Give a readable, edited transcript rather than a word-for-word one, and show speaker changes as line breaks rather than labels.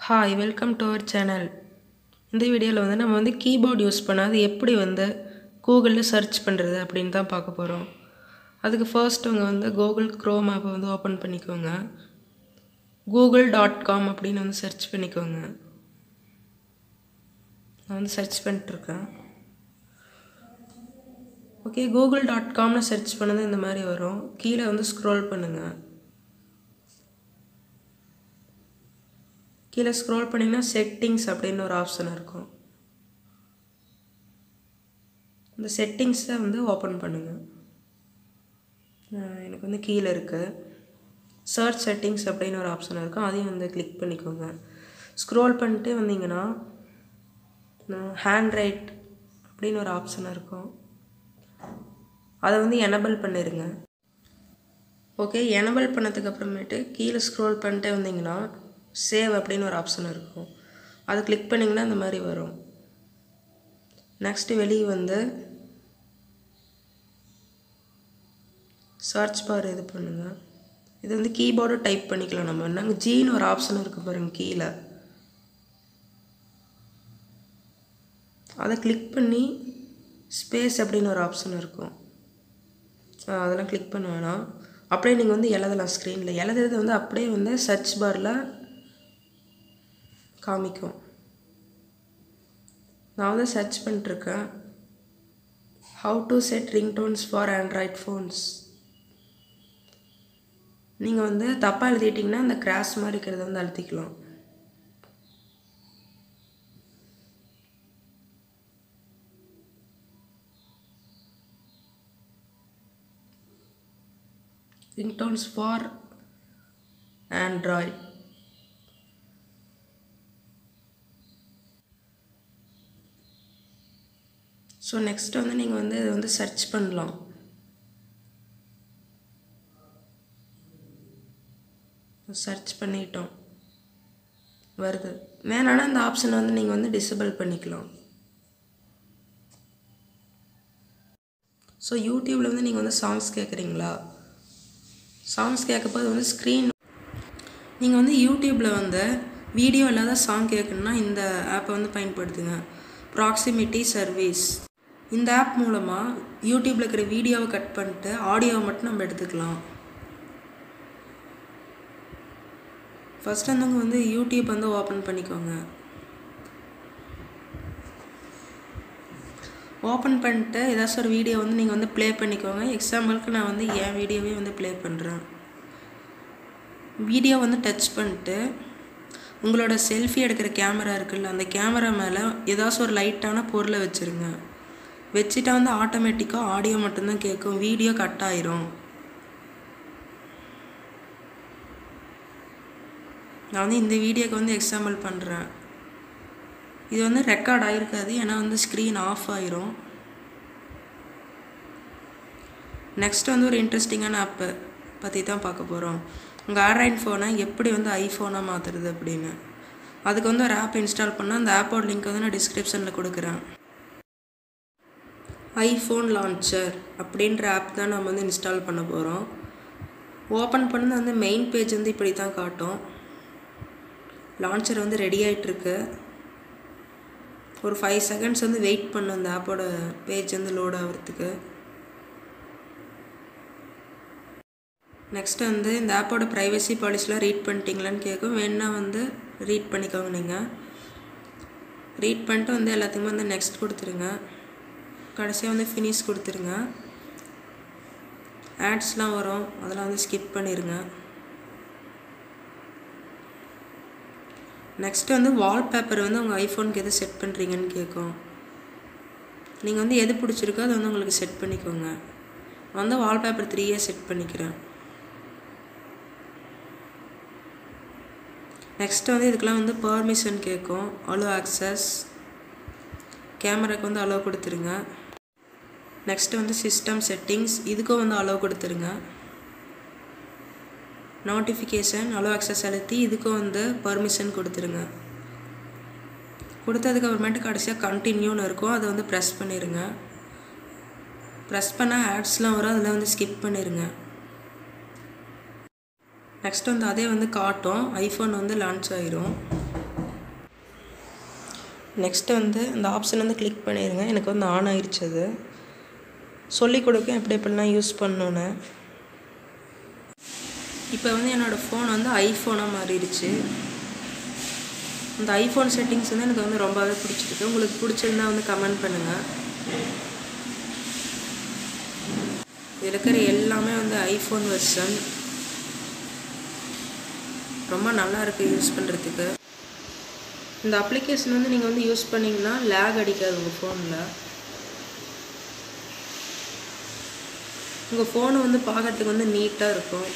Hi, welcome to our channel. இந்த வீடியோவில் வந்து நம்ம வந்து கீபோர்ட் யூஸ் பண்ணாது எப்படி வந்து கூகுளில் சர்ச் பண்ணுறது அப்படின்னு தான் பார்க்க போகிறோம். அதுக்கு ஃபர்ஸ்ட் உங்கள் வந்து கூகுள் க்ரோம் ஆப்பை வந்து ஓப்பன் பண்ணிக்கோங்க. google.com அப்படின்னு வந்து சர்ச் பண்ணிக்கோங்க. நான் வந்து சர்ச் பண்ணிட்டுருக்கேன். ஓகே, google.comனு சர்ச் பண்ணது இந்த மாதிரி வரும். கீழே வந்து ஸ்க்ரோல் பண்ணுங்கள். கீழே ஸ்க்ரோல் பண்ணிங்கன்னா செட்டிங்ஸ் அப்படின்னு ஒரு ஆப்ஷன் இருக்கும். இந்த செட்டிங்ஸை வந்து ஓப்பன் பண்ணுங்கள். எனக்கு வந்து கீழே இருக்குது சர்ச் செட்டிங்ஸ் அப்படின்னு ஒரு ஆப்ஷன் இருக்கும். அதையும் வந்து கிளிக் பண்ணிக்கோங்க. ஸ்க்ரோல் பண்ணிட்டு வந்தீங்கன்னா ஹேண்ட் ரைட் அப்படின்னு ஒரு ஆப்ஷன் இருக்கும். அதை வந்து எனபிள் பண்ணிடுங்க. ஓகே, எனபிள் பண்ணதுக்கு அப்புறமேட்டு கீழே ஸ்க்ரோல் பண்ணிட்டே வந்தீங்கன்னா சேவ் அப்படின்னு ஒரு ஆப்ஷன் இருக்கும். அதை கிளிக் பண்ணிங்கன்னா இந்த மாதிரி வரும். நெக்ஸ்ட்டு வெளியே வந்து சர்ச் பார் இது பண்ணுங்கள். இது வந்து கீபோர்டு டைப் பண்ணிக்கலாம். நம்ம நாங்கள் ஜின்னு ஒரு ஆப்ஷன் இருக்குது பாருங்கள் கீழே. அதை கிளிக் பண்ணி ஸ்பேஸ் அப்படின்னு ஒரு ஆப்ஷன் இருக்கும். அதெல்லாம் கிளிக் பண்ண வேணாம். அப்படியே நீங்கள் வந்து எழுதலாம். ஸ்க்ரீனில் எழுதுறது வந்து அப்படியே வந்து சர்ச் பாரில் காமிக்கும். நான் வந்து சர்ச் பண்ணிட்டுருக்கேன். How to set ringtones for Android phones. நீங்கள் வந்து தப்பாக எழுதிட்டிங்கன்னா அந்த கிராஷ் மாதிரி இருக்கிறத வந்து அழுத்திக்கலாம். Ringtones for Android. So next வந்து நீங்கள் வந்து இதை வந்து சர்ச் பண்ணலாம். சர்ச் பண்ணிட்டோம் வருது. வேணான்னா இந்த ஆப்ஷனை வந்து நீங்கள் வந்து டிசேபிள் பண்ணிக்கலாம். ஸோ யூடியூப்பில் வந்து நீங்கள் வந்து சாங்ஸ் கேட்குறீங்களா? சாங்ஸ் கேட்கும்போது வந்து ஸ்க்ரீன் நீங்கள் வந்து யூடியூப்பில் வந்து வீடியோ இல்லாத சாங் கேட்கணுன்னா இந்த ஆப்பை வந்து பயன்படுத்துங்க. Proximity service. இந்த ஆப் மூலமாக யூடியூப்பில் இருக்கிற வீடியோவை கட் பண்ணிட்டு ஆடியோவை மட்டும் நம்ம எடுத்துக்கலாம். ஃபஸ்ட் வந்து யூடியூப் வந்து ஓப்பன் பண்ணிக்கோங்க. ஓப்பன் பண்ணிட்டு ஏதாச்சும் ஒரு வீடியோ வந்து நீங்கள் வந்து ப்ளே பண்ணிக்கோங்க. எக்ஸாம்பிளுக்கு நான் வந்து என் வீடியோவே வந்து ப்ளே பண்ணுறேன். வீடியோ வந்து டச் பண்ணிட்டு உங்களோட செல்ஃபி எடுக்கிற கேமரா இருக்குல்ல, அந்த கேமரா மேலே ஏதாச்சும் ஒரு லைட்டான பொருளை வச்சுருங்க. வச்சுட்டா வந்து ஆட்டோமேட்டிக்காக ஆடியோ மட்டும்தான் கேட்கும். வீடியோ கட் ஆயிரும். நான் வந்து இந்த வீடியோக்கு வந்து எக்ஸாம்பிள் பண்ணுறேன். இது வந்து ரெக்கார்ட் ஆகிருக்காது, ஏன்னா வந்து ஸ்க்ரீன் ஆஃப் ஆயிரும். நெக்ஸ்ட் வந்து ஒரு இன்ட்ரெஸ்டிங்கான ஆப்பை பற்றி தான் பார்க்க போகிறோம். உங்கள் ஆண்ட்ராய்ட் ஃபோனை எப்படி வந்து ஐஃபோனாக மாற்றுறது அப்படின்னு. அதுக்கு வந்து ஒரு ஆப் இன்ஸ்டால் பண்ணால் அந்த ஆப்போட லிங்க் வந்து நான் டிஸ்கிரிப்ஷனில் கொடுக்குறேன். ஐஃபோன் லான்ச்சர் அப்படின்ற ஆப் தான் நம்ம வந்து இன்ஸ்டால் பண்ண போகிறோம். ஓப்பன் பண்ணது வந்து மெயின் பேஜ் வந்து இப்படி தான் காட்டும். லான்ச்சர் வந்து ரெடி ஆகிட்டுருக்கு. ஒரு 5 செகண்ட்ஸ் வந்து வெயிட் பண்ணும் அந்த ஆப்போட பேஜ் வந்து லோட் ஆகிறதுக்கு. நெக்ஸ்ட் வந்து இந்த ஆப்போட ப்ரைவசி பாலிசிலாம் ரீட் பண்ணிட்டீங்களான்னு கேட்கும். வேணா வந்து ரீட் பண்ணிக்கோங்க. நீங்கள் ரீட் பண்ணிட்டு வந்து எல்லாத்துக்குமே வந்து நெக்ஸ்ட் கொடுத்துருங்க. கடைசியாக வந்து ஃபினிஷ் கொடுத்துருங்க. ஆட்ஸ்லாம் வரும், அதெல்லாம் வந்து ஸ்கிப் பண்ணிடுங்க. நெக்ஸ்ட்டு வந்து வால்பேப்பர் வந்து உங்கள் ஐஃபோனுக்கு எது செட் பண்ணுறீங்கன்னு கேட்கும். நீங்கள் வந்து எது பிடிச்சிருக்கோ அதை வந்து உங்களுக்கு செட் பண்ணிக்கோங்க. நான் வந்து வால்பேப்பர் 3 செட் பண்ணிக்கிறேன். நெக்ஸ்ட்டு வந்து இதுக்கெலாம் வந்து பர்மிஷன் கேட்கும். Allow access. கேமராக்கு வந்து அலோ கொடுத்துருங்க. நெக்ஸ்ட்டு வந்து சிஸ்டம் செட்டிங்ஸ், இதுக்கும் வந்து அலோ கொடுத்துருங்க. நோட்டிஃபிகேஷன் அலோ ஆக்சஸ் அழுத்தி இதுக்கும் வந்து பர்மிஷன் கொடுத்துருங்க. கொடுத்ததுக்கு அப்புறமேட்டு கடைசியாக கண்டினியூன்னு இருக்கும், அதை வந்து ப்ரெஸ் பண்ணிடுங்க. ப்ரெஸ் பண்ணால் ஆட்ஸ்லாம் வரும், அதில் வந்து ஸ்கிப் பண்ணிடுங்க. நெக்ஸ்ட் வந்து அதே வந்து காட்டும், ஐஃபோன் வந்து லான்ச் ஆயிரும். நெக்ஸ்ட்டு வந்து இந்த ஆப்ஷன் வந்து கிளிக் பண்ணிடுங்க. எனக்கு வந்து ஆன் ஆயிடுச்சு. அது சொல்லிக் கொடுக்கும் எப்படி எப்படிலாம் யூஸ் பண்ணணுன்னு. இப்போ வந்து என்னோடய ஃபோன் வந்து ஐஃபோனாக மாறிடுச்சு. இந்த ஐஃபோன் செட்டிங்ஸ் வந்து எனக்கு வந்து ரொம்பவே பிடிச்சிருக்கு. உங்களுக்கு பிடிச்சிருந்தா வந்து கமெண்ட் பண்ணுங்கள். இதில் இருக்கிற எல்லாமே வந்து ஐஃபோன் வெர்ஷன். ரொம்ப நல்லா இருக்குது யூஸ் பண்ணுறதுக்கு. இந்த அப்ளிகேஷன் வந்து நீங்கள் வந்து யூஸ் பண்ணிங்கன்னா லேக் அடிக்காது உங்கள் ஃபோனில். உங்கள் ஃபோனு வந்து பார்க்கறதுக்கு வந்து நீட்டாக இருக்கும்.